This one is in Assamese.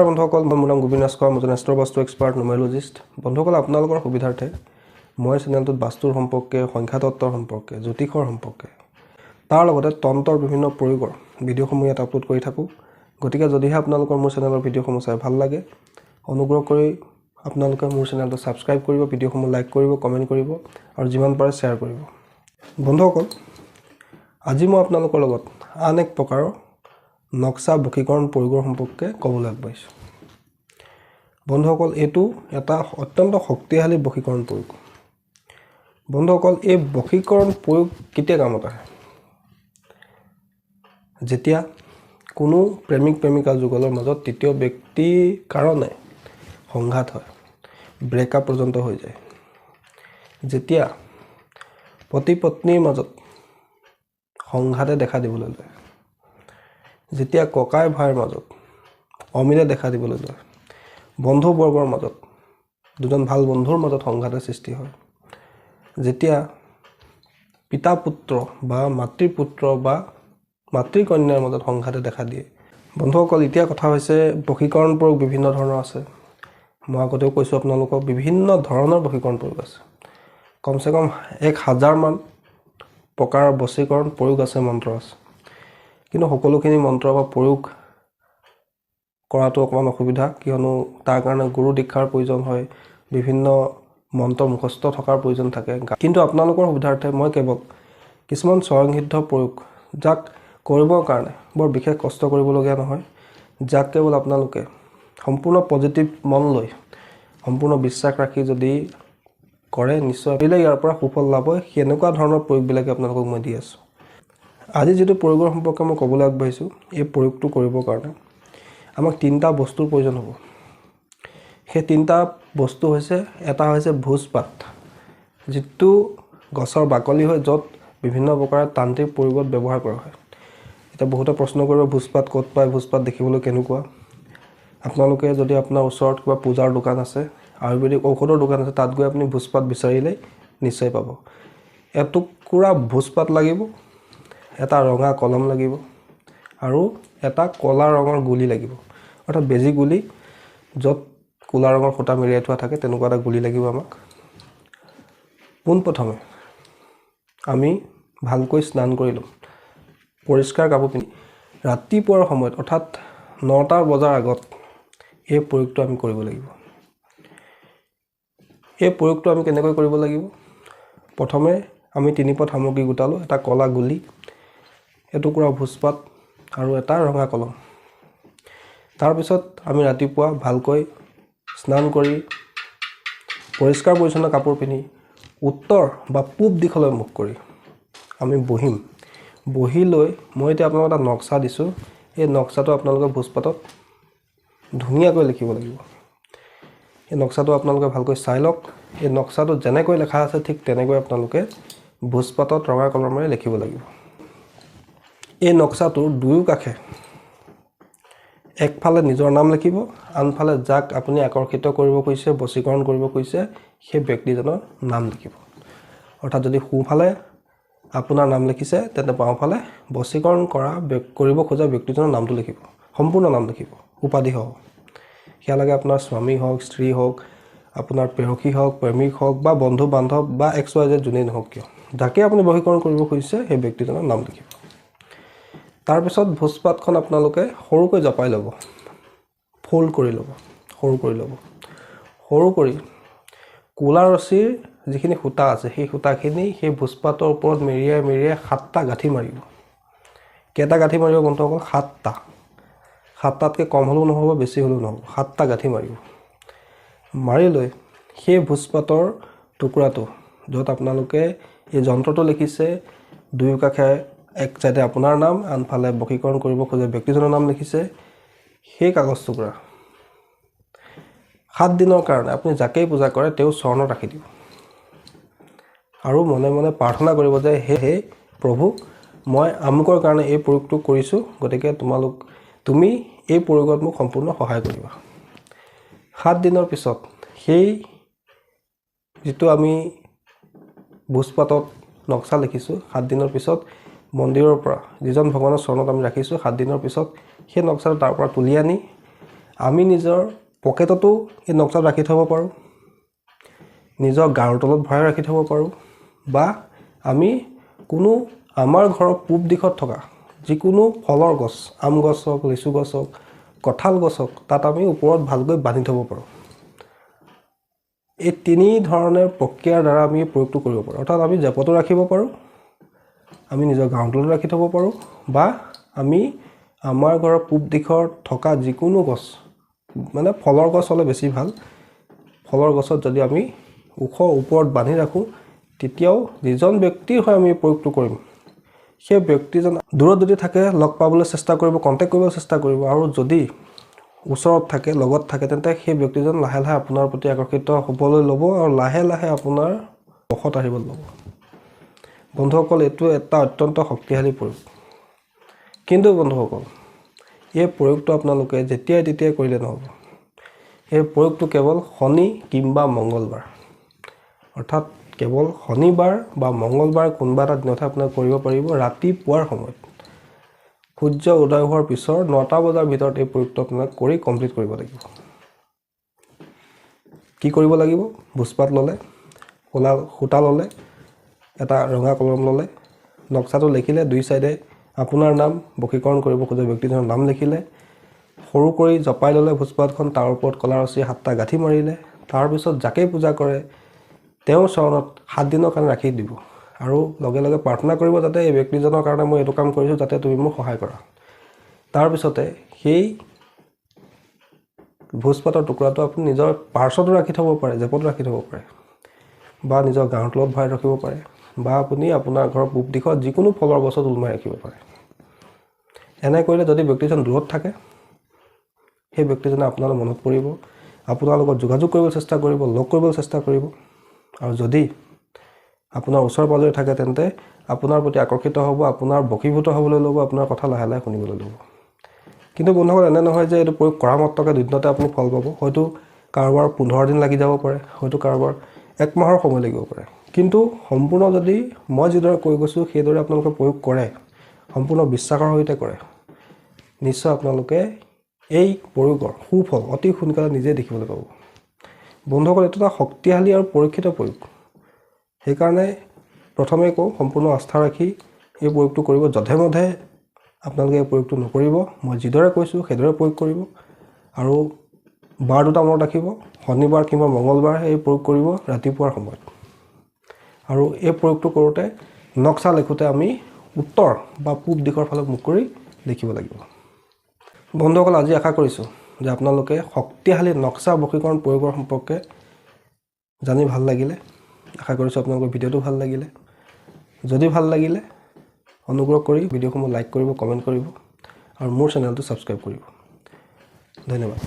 বন্ধুসকল মোৰ নাম গোবিন্দ ৰাজখোৱা মই এষ্ট্ৰ বাস্তু এক্সপাৰ্ট নিউমেৰলজিষ্ট বন্ধুসকল আপোনালোকৰ সুবিধাৰ্থে মই চেনেলটোত বাস্তুৰ সম্পৰ্কে সংখ্যাতত্ত্বৰ সম্পৰ্কে জ্যোতিষৰ সম্পৰ্কে তাৰ লগতে তন্ত্ৰৰ বিভিন্ন প্ৰয়োগৰ ভিডিঅ'সমূহ ইয়াত আপলোড কৰি থাকোঁ গতিকে যদিহে আপোনালোকৰ মোৰ চেনেলৰ ভিডিঅ'সমূহ চাই ভাল লাগে অনুগ্ৰহ কৰি আপোনালোকে মোৰ চেনেলটো ছাবস্ক্ৰাইব কৰিব ভিডিঅ'সমূহ লাইক কৰিব কমেণ্ট কৰিব আৰু যিমান পাৰে শ্বেয়াৰ কৰিব বন্ধুসকল আজি মই আপোনালোকৰ লগত আন এক প্ৰকাৰৰ নক্সা বশীকৰণ প্ৰয়োগৰ সম্পৰ্কে ক'বলৈ আগবাঢ়িছোঁ বন্ধুসকল এইটো এটা অত্যন্ত শক্তিশালী বশীকৰণ প্ৰয়োগ বন্ধুসকল এই বশীকৰণ প্ৰয়োগ কেতিয়া কামত আহে যেতিয়া কোনো প্ৰেমিক প্ৰেমিকা যুগলৰ মাজত তৃতীয় ব্যক্তিৰ কাৰণে সংঘাত হয় ব্ৰেকআপ পৰ্যন্ত হৈ যায় যেতিয়া পতি পত্নীৰ মাজত সংঘাতে দেখা দিবলৈ লয় যেতিয়া ককাই ভাইৰ মাজত অমিলে দেখা দিবলৈ লয় বন্ধু বৰ্গৰ মাজত দুজন ভাল বন্ধুৰ মাজত সংঘাতৰ সৃষ্টি হয় যেতিয়া পিতা পুত্ৰ বা মাতৃ পুত্ৰ বা মাতৃ কন্যাৰ মাজত সংঘাতে দেখা দিয়ে বন্ধুসকল এতিয়া কথা হৈছে বশীকৰণ প্ৰয়োগ বিভিন্ন ধৰণৰ আছে মই আগতেও কৈছোঁ আপোনালোকক বিভিন্ন ধৰণৰ বশীকৰণ প্ৰয়োগ আছে কমসে কম 1000 মান প্ৰকাৰৰ বশীকৰণ প্ৰয়োগ আছে মন্ত্ৰ আছে কিন্তু সকলোখিনি মন্ত্ৰ বা প্ৰয়োগ কৰাটো অকমান অসুবিধা কিয়নো তাৰ কাৰণে গুৰু দীক্ষাৰ প্ৰয়োজন হয় বিভিন্ন মন্ত্ৰ মুখস্থ থকাৰ প্ৰয়োজন থাকে কিন্তু আপোনালোকৰ সুবিধাৰ্থে মই কেৱল কিছুমান স্বয়ংসিদ্ধ প্ৰয়োগ যাক কৰিবৰ কাৰণে বৰ বিশেষ কষ্ট কৰিবলগীয়া নহয় যাক কেৱল আপোনালোকে সম্পূৰ্ণ পজিটিভ মন লৈ সম্পূৰ্ণ বিশ্বাস ৰাখি যদি কৰে নিশ্চয় ইয়াৰ পৰা সুফল লাভ হয় সেনেকুৱা ধৰণৰ প্ৰয়োগবিলাকে আপোনালোকক মই দি আছোঁ আজি যেটো প্ৰয়োগৰ সম্পৰ্কে মই ক'বলৈ আগবাঢ়িছোঁ এই প্ৰয়োগটো কৰিবৰ কাৰণে আমাক তিনটা বস্তুৰ প্ৰয়োজন হ'ব সেই তিনটা বস্তু হৈছে এটা হৈছে ভোজপাত যেটো গছৰ বাকলি হয় য'ত বিভিন্ন প্ৰকাৰৰ তান্ত্ৰিক প্ৰয়োগত ব্যৱহাৰ কৰা হয় এটা বহুতে প্ৰশ্ন কৰিব ভোজপাত ক'ত পায় ভোজপাত দেখিবলৈ কেনেকুৱা আপোনালোকে যদি আপোনাৰ ওচৰত কিবা পূজাৰ দোকান আছে আয়ুৰ্বেদিক ঔষধৰ দোকান আছে তাত গৈ আপুনি ভোজপাত বিচাৰিলে নিশ্চয় পাব এটুকুৰা ভোজপাত লাগিব এটা ৰঙা কলম লাগিব আৰু এটা কলা ৰঙৰ গুলি লাগিব অৰ্থাৎ বেজি গুলি য'ত কলা ৰঙৰ ফটা মেৰিয়াই থোৱা থাকে তেনেকুৱা এটা গুলি লাগিব আমাক পোনপ্ৰথমে আমি ভালকৈ স্নান কৰি লম পৰিষ্কাৰ কাপোৰ পিন্ধি ৰাতিপুৱাৰ সময়ত অৰ্থাৎ 9টা বজাৰ আগত এই প্ৰয়োগটো আমি কৰিব লাগিব এই প্ৰয়োগটো আমি কেনেকৈ কৰিব লাগিব প্ৰথমে আমি তিনিপট সামগ্ৰী গোটালো এটা কলা গুলি এটুকুৰা ভোজপাত আৰু এটা ৰঙা কলম তাৰ পিছত আমি ৰাতিপুৱা ভালকৈ স্নান কৰি পৰিষ্কাৰ পৰিচ্ছন্ন কাপোৰ পিন্ধি উত্তৰ বা পূব দিশলৈ মুখ কৰি আমি বহিম বহি লৈ মই এতিয়া আপোনালোকক এটা নক্সা দিছোঁ এই নক্সাটো আপোনালোকে ভোজপাতত ধুনীয়াকৈ লিখিব লাগিব এই নক্সাটো আপোনালোকে ভালকৈ চাই লওক এই নক্সাটো যেনেকৈ লেখা আছে ঠিক তেনেকৈ আপোনালোকে ভোজপাতত ৰঙা কলমেৰে লিখিব লাগিব এই নক্সাটোৰ দুয়ো কাষে একফালে নিজৰ নাম লিখিব আনফালে যাক আপুনি আকৰ্ষিত কৰিব কৈছে বশীকৰণ কৰিব কৈছে সেই ব্যক্তিজনৰ নাম লিখিব অৰ্থাৎ যদি সোঁফালে আপোনাৰ নাম লিখিছে তেন্তে বাওঁফালে বশীকৰণ কৰিব খোজা ব্যক্তিজনৰ নামটো লিখিব সম্পূৰ্ণ নাম লিখিব উপাধি হওক সেয়া লাগে আপোনাৰ স্বামী হওক স্ত্ৰী হওক আপোনাৰ প্ৰেয়সী হওক প্ৰেমিক হওক বা বন্ধু বান্ধৱ বা XYZ যোনেই নহওক কিয় যাকে আপুনি বশীকৰণ কৰিব খুজিছে সেই ব্যক্তিজনৰ নাম লিখিব তাৰ পিছত ভোজপাতখন আপোনালোকে সৰুকৈ জপাই ল'ব ফোল্ড কৰি ল'ব সৰু কৰি কোলা ৰছীৰ যিখিনি সূতা আছে সেই সূতাখিনি সেই ভোজপাতৰ ওপৰত মেৰিয়াই 7টা গাঁঠি মাৰিব কেইটা গাঁঠি মাৰিব বন্ধুসকল 7টা 7টাতকৈ কম হ'লেও নহ'ব বেছি হ'লেও নহ'ব 7টা গাঁঠি মাৰিব মাৰি লৈ সেই ভোজপাতৰ টুকুৰাটো য'ত আপোনালোকে এই যন্ত্ৰটো লিখিছে দুয়ো কাষে এক চাইডে আপোনাৰ নাম আনফালে বশীকৰণ কৰিব খোজা ব্যক্তিজনৰ নাম লিখিছে সেই কাগজ টুকুৰা 7 দিনৰ কাৰণে আপুনি যাকেই পূজা কৰে তেওঁ চৰণত ৰাখি দিব আৰু মনে মনে প্ৰাৰ্থনা কৰিব যে হে প্ৰভু মই আমুকৰ কাৰণে এই প্ৰয়োগটো কৰিছোঁ গতিকে তুমি এই প্ৰয়োগত মোক সম্পূৰ্ণ সহায় কৰিবা 7 দিনৰ পিছত সেই যেটো আমি ভোজপাতত নক্সা লিখিছোঁ 7 দিনৰ পিছত মন্দিৰৰ পৰা যিজন ভগৱানৰ চৰণত আমি ৰাখিছোঁ 7 দিনৰ পিছত সেই নক্সাটো তাৰ পৰা তুলি আনি আমি নিজৰ পকেটতো এই নক্সা ৰাখি থব পাৰোঁ, নিজৰ গাৰ তলত ভৰাই ৰাখি থব পাৰোঁ, বা আমি কোনো আমাৰ ঘৰৰ পূব দিশত থকা যিকোনো ফলৰ গছ, আম গছ হওক, লিচু গছ হওক, কঁঠাল গছ হওক, তাত আমি ওপৰত ভালকৈ বান্ধি থব পাৰোঁ। এই তিনি ধৰণৰ প্ৰক্ৰিয়াৰ দ্বাৰা আমি প্ৰয়োগটো কৰিব পাৰোঁ। অৰ্থাৎ আমি জেপতো ৰাখিব পাৰোঁ, আমি নিজৰ গাৰ তলত ৰাখি থব পাৰোঁ, বা আমি আমাৰ ঘৰৰ পূব দিশত থকা যিকোনো গছ, মানে ফলৰ গছ হ'লে বেছি ভাল, ফলৰ গছত যদি আমি ওপৰত বান্ধি ৰাখোঁ, তেতিয়াও যিজন ব্যক্তিৰ হৈ আমি প্ৰয়োগটো কৰিম, সেই ব্যক্তিজন দূৰত যদি থাকে লগ পাবলৈ চেষ্টা কৰিব, কণ্টেক্ট কৰিবলৈ চেষ্টা কৰিব, আৰু যদি ওচৰত থাকে, লগত থাকে, তেন্তে সেই ব্যক্তিজন লাহে লাহে আপোনাৰ প্ৰতি আকৰ্ষিত হ'বলৈ ল'ব আৰু লাহে লাহে আপোনাৰ বশত আহিবলৈ ল'ব। বন্ধুসকল, এইটো এটা অত্যন্ত শক্তিশালী প্ৰয়োগ। কিন্তু বন্ধুসকল, এই প্ৰয়োগটো আপোনালোকে যেতিয়াই তেতিয়াই কৰিলে নহ'ব। এই প্ৰয়োগটো কেৱল শনি কিংবা মংগলবাৰ, অৰ্থাৎ কেৱল শনিবাৰ বা মংগলবাৰ কোনোবা এটা দিনতহে আপোনাক কৰিব পাৰিব। ৰাতিপুৱাৰ সময়ত সূৰ্য উদয় হোৱাৰ পিছৰ 9টা বজাৰ ভিতৰত এই প্ৰয়োগটো আপোনাক কৰি কমপ্লিট কৰিব লাগিব। কি কৰিব লাগিব? ভোজপাত ল'লে, সূতা ল'লে, এটা ৰঙা কলম ল'লে, নক্সাটো লিখিলে, দুই চাইডে আপোনাৰ নাম, বশীকৰণ কৰিব খোজা ব্যক্তিজনৰ নাম লিখিলে, সৰু কৰি জপাই ল'লে ভোজপাতখন, তাৰ ওপৰত কলা ৰছী 7টা গাঁঠি মাৰিলে, তাৰপিছত যাকেই পূজা কৰে তেওঁৰ চৰণত 7 দিনৰ কাৰণে ৰাখি দিব, আৰু লগে লগে প্ৰাৰ্থনা কৰিব যাতে এই ব্যক্তিজনৰ কাৰণে মই এইটো কাম কৰিছোঁ, যাতে তুমি মোক সহায় কৰা। তাৰপিছতে সেই ভোজপাতৰ টুকুৰাটো আপুনি নিজৰ পাৰ্চতো ৰাখি থ'ব পাৰে, জেপতো ৰাখি থ'ব পাৰে, বা নিজৰ গাৰ তলত ভৰাই ৰাখিব পাৰে, বা আপুনি আপোনাৰ ঘৰৰ পূব দিশত যিকোনো ফলৰ গছত ওলমাই ৰাখিব পাৰে। এনে কৰিলে যদি ব্যক্তিজন দূৰত থাকে, সেই ব্যক্তিজনে আপোনালৈ মনত পৰিব, আপোনাৰ লগত যোগাযোগ কৰিবলৈ চেষ্টা কৰিব, লগ কৰিবলৈ চেষ্টা কৰিব, আৰু যদি আপোনাৰ ওচৰ পাজৰে থাকে তেন্তে আপোনাৰ প্ৰতি আকৰ্ষিত হ'ব, আপোনাৰ বশীভূত হ'বলৈ ল'ব, আপোনাৰ কথা লাহে লাহে শুনিবলৈ ল'ব। কিন্তু বন্ধুসকল, এনে নহয় যে এইটো প্ৰয়োগ কৰা মাত্ৰকে দুদিনতে আপুনি ফল পাব। হয়তো কাৰোবাৰ 15 দিন লাগি যাব পাৰে, হয়তো কাৰোবাৰ 1 মাহৰ সময় লাগিব পাৰে। কিন্তু সম্পূৰ্ণ যদি মই যিদৰে কৈ গৈছোঁ সেইদৰে আপোনালোকে প্ৰয়োগ কৰে, সম্পূৰ্ণ বিশ্বাসৰ সৈতে কৰে, নিশ্চয় আপোনালোকে এই প্ৰয়োগৰ সুফল অতি সোনকালে নিজে দেখিবলৈ পাব। বন্ধুসকল, এইটো এটা শক্তিশালী আৰু পৰীক্ষিত প্ৰয়োগ। সেইকাৰণে প্ৰথমে কওঁ, সম্পূৰ্ণ আস্থা ৰাখি এই প্ৰয়োগটো কৰিব। যধে মধে আপোনালোকে এই প্ৰয়োগটো নকৰিব। মই যিদৰে কৈছোঁ সেইদৰে প্ৰয়োগ কৰিব, আৰু বাৰ দুটা মনত ৰাখিব, শনিবাৰ কিংবা মংগলবাৰহে এই প্ৰয়োগ কৰিব ৰাতিপুৱাৰ সময়ত। আৰু এই প্ৰয়োগটো কৰোঁতে নক্সা লিখোঁতে আমি উত্তৰ বা পূব দিশৰ ফালে মুখ কৰি লিখিব লাগিব। বন্ধুসকল, আজি আশা কৰিছোঁ যে আপোনালোকে শক্তিশালী নক্সা বশীকৰণ প্ৰয়োগৰ সম্পৰ্কে জানি ভাল লাগিলে। আশা কৰিছোঁ আপোনালোকৰ ভিডিঅ'টো ভাল লাগিলে। যদি ভাল লাগিলে অনুগ্ৰহ কৰি ভিডিঅ'সমূহ লাইক কৰিব, কমেণ্ট কৰিব, আৰু মোৰ চেনেলটো ছাবস্ক্ৰাইব কৰিব। ধন্যবাদ।